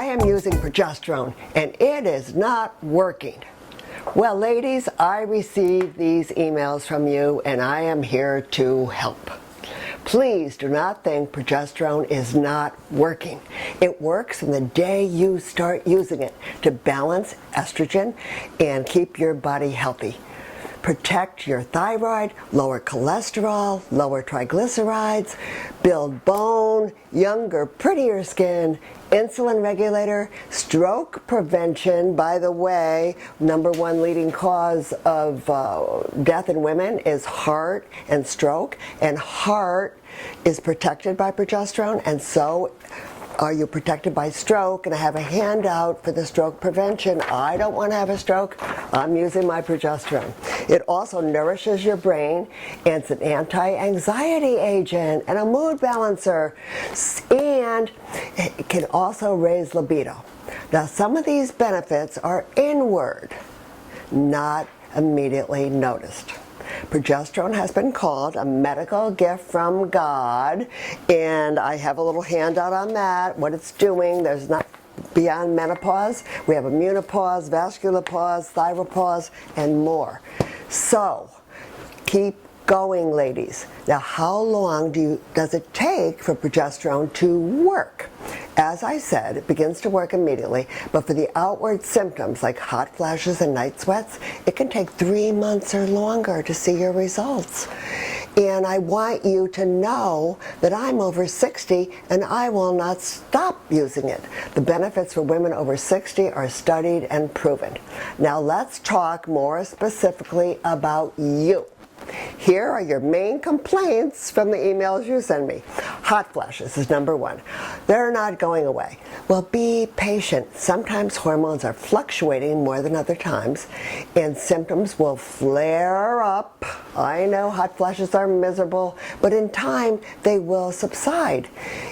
am using progesterone and it is not working. Well, ladies, I received these emails from you and I am here to help. Please do not think progesterone is not working. It works from the day you start using it to balance estrogen and keep your body healthy. Protect your thyroid, lower cholesterol, lower triglycerides, build bone, younger, prettier skin, insulin regulator, stroke prevention. By the way, #1 leading cause of death in women is heart and stroke, and heart is protected by progesterone, and so are you protected by stroke? And I have a handout for the stroke prevention. I don't want to have a stroke. I'm using my progesterone. It also nourishes your brain, and it's an anti-anxiety agent and a mood balancer, and it can also raise libido. Now, some of these benefits are inward, not immediately noticed. Progesterone has been called a medical gift from God, and I have a little handout on that, what it's doing. There's not beyond menopause. We have immunopause, vascular pause, thyropause, and more. So, keep going, ladies. Now, how long does it take for progesterone to work? As I said, it begins to work immediately, but for the outward symptoms like hot flashes and night sweats, it can take 3 months or longer to see your results. And I want you to know that I'm over 60 and I will not stop using it. The benefits for women over 60 are studied and proven. Now let's talk more specifically about you. Here are your main complaints from the emails you send me. Hot flashes is #1. They're not going away. Well, be patient. Sometimes hormones are fluctuating more than other times, and symptoms will flare up. I know hot flashes are miserable, but in time they will subside.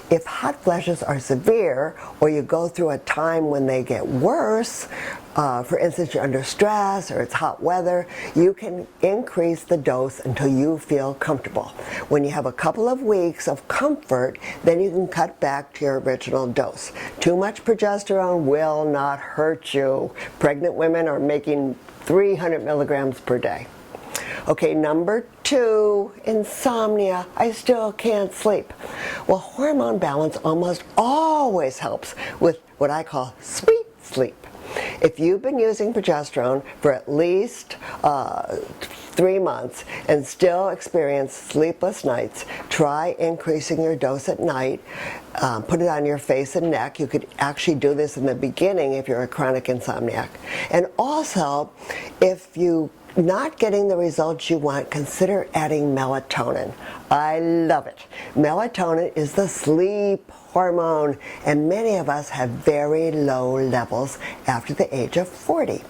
If hot flashes are severe, or you go through a time when they get worse, for instance, you're under stress or it's hot weather, you can increase the dose until you feel comfortable. When you have a couple of weeks of comfort, then you can cut back to your original dose. Too much progesterone will not hurt you. Pregnant women are making 300 milligrams per day. Okay, #2, insomnia. I still can't sleep. Well, hormone balance almost always helps with what I call sweet sleep. If you've been using progesterone for at least 3 months and still experience sleepless nights, try increasing your dose at night. Put it on your face and neck. You could actually do this in the beginning if you're a chronic insomniac. And also, if you're not getting the results you want, consider adding melatonin. I love it. Melatonin is the sleep hormone, and many of us have very low levels after the age of 40.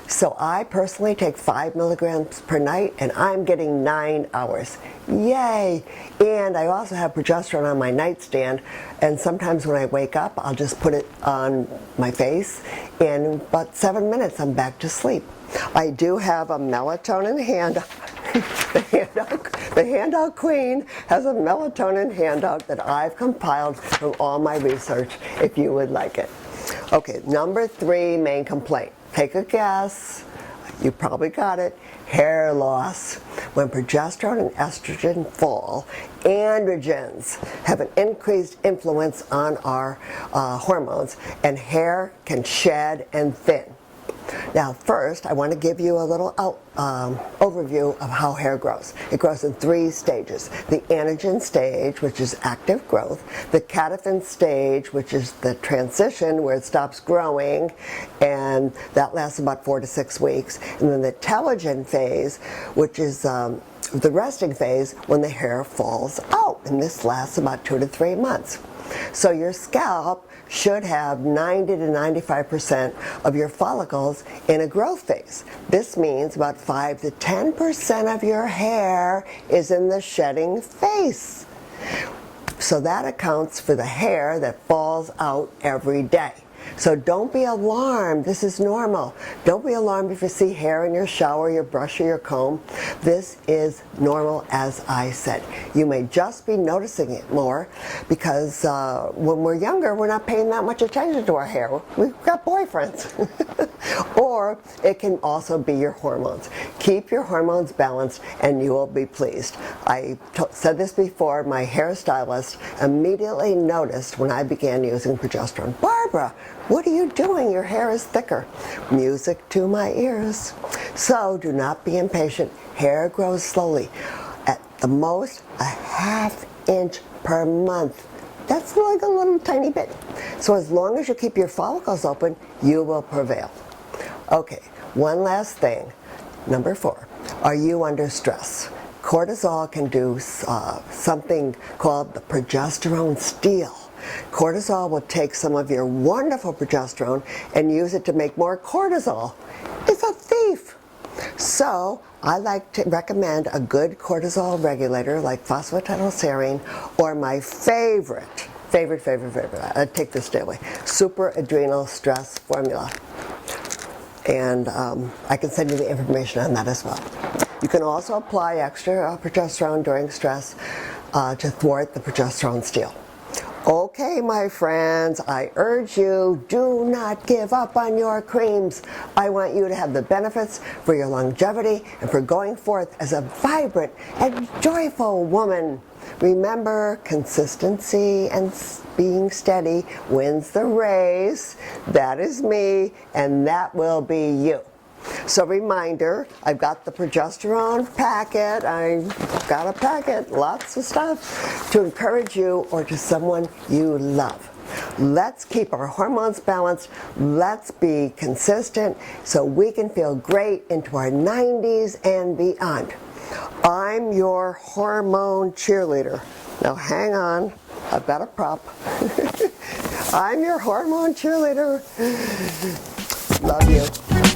So I personally take 5 milligrams per night, and I'm getting 9 hours. Yay! And I also have progesterone on my nightstand, and sometimes when I wake up, I'll just put it on my face, and in about 7 minutes, I'm back to sleep. I do have a melatonin handout. The handout queen has a melatonin handout that I've compiled from all my research, if you would like it. Okay, #3 main complaint. Take a guess. You probably got it. Hair loss. When progesterone and estrogen fall, androgens have an increased influence on our hormones, and hair can shed and thin. Now first, I want to give you a little overview of how hair grows. It grows in 3 stages. The anagen stage, which is active growth. The cataphin stage, which is the transition where it stops growing, and that lasts about 4 to 6 weeks. And then the telogen phase, which is the resting phase when the hair falls out, and this lasts about 2 to 3 months. So your scalp should have 90 to 95% of your follicles in a growth phase. This means about 5 to 10% of your hair is in the shedding phase. So that accounts for the hair that falls out every day. So don't be alarmed. This is normal. Don't be alarmed if you see hair in your shower, your brush, or your comb. This is normal, as I said. You may just be noticing it more because when we're younger, we're not paying that much attention to our hair. We've got boyfriends. Or it can also be your hormones. Keep your hormones balanced and you will be pleased. I said this before, my hairstylist immediately noticed when I began using progesterone. Barbara, what are you doing? Your hair is thicker. Music to my ears. So do not be impatient. Hair grows slowly. At the most, a ½ inch per month. That's like a little tiny bit. So as long as you keep your follicles open, you will prevail. Okay, one last thing. Number 4, are you under stress? Cortisol can do something called the progesterone steal. Cortisol will take some of your wonderful progesterone and use it to make more cortisol. It's a thief. So I like to recommend a good cortisol regulator like Phosphatidyl, Serine, or my favorite, I take this daily, Super Adrenal Stress Formula. And I can send you the information on that as well. You can also apply extra progesterone during stress to thwart the progesterone steal. Okay, my friends, I urge you, do not give up on your creams. I want you to have the benefits for your longevity and for going forth as a vibrant and joyful woman. Remember, consistency and being steady wins the race. That is me, and that will be you. So reminder, I've got the Progesterone Packet. I've got a packet, lots of stuff to encourage you or to someone you love. Let's keep our hormones balanced. Let's be consistent so we can feel great into our 90s and beyond. I'm your hormone cheerleader. Now hang on, I've got a prop. I'm your hormone cheerleader. Love you.